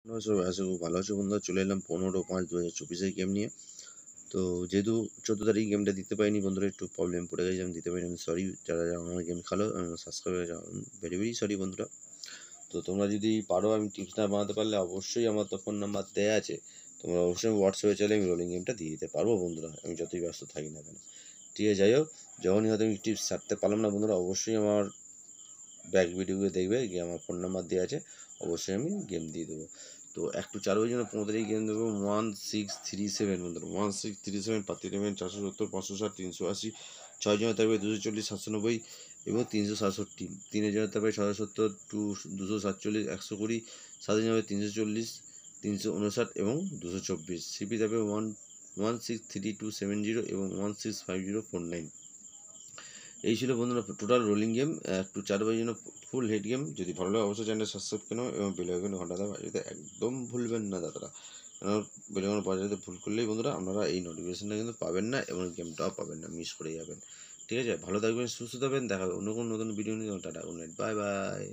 সবাই আশা করি ভালো আছো বন্ধুরা। চলে এলাম 15/5/2024 গেম নিয়ে। তো যেহেতু 14 তারিখ গেমটা দিতে পারিনি বন্ধুরা, একটু প্রবলেম পড়ে গেছে, আমি দিতে পারিনি, আমি সরি। যারা যারা আমার গেম খেলো সাবস্ক্রাইব ভেরি ভেরি সরি বন্ধুরা। তো তোমরা যদি পারো, আমি টিপস না বানাতে পারলে অবশ্যই আমার তো ফোন নাম্বার দেওয়া আছে, তোমরা অবশ্যই হোয়াটসঅ্যাপে চাইলে আমি রোলিং গেমটা দিয়ে দিতে পারবো বন্ধুরা, আমি যতই ব্যস্ত থাকি না কেন। ঠিক আছে, যাই হোক, যখনই হয়তো আমি টিপস ছাড়তে পারলাম না বন্ধুরা, অবশ্যই আমার ব্যাক ভিডিওগুলো দেখবে, গিয়ে আমার ফোন নাম্বার দেওয়া আছে, অবশ্যই আমি গেম দিয়ে দেবো। তো একটু চালু হয়ে জন্য 15 তারিখ গেম দেবো 1637 বন্ধুরা, 1637 পাতি নেবেন 470 560 380, 6 জনের থাকবে 240 790 এবং 367, 3 জনের থাকবে 770 247 120, 7 জনের 340 359 এবং 224। সিপি থাকবে 163270 এবং 165049। এই ছিল বন্ধুরা টোটাল রোলিং গেম। একটু 4 বাজে জন্য ফুল হেড গেম। যদি ভালো লাগে অবশ্যই চ্যানেলটা সাবস্ক্রাইব করে নেবে এবং বেল আইকনে ঘন্টা দেওয়া বাজাতে একদম ভুলবেন না দাদারা, কারণ বেল আইকনে বাজাতে ভুল করলেই বন্ধুরা আপনারা এই নোটিফিকেশনটা কিন্তু পাবেন না এবং গেমটাও পাবেন না, মিস করে যাবেন। ঠিক আছে, ভালো থাকবেন, সুস্থ থাকবেন, দেখা হবে অন্য কোনো নতুন ভিডিও নিয়ে। Tata, good night, bye bye.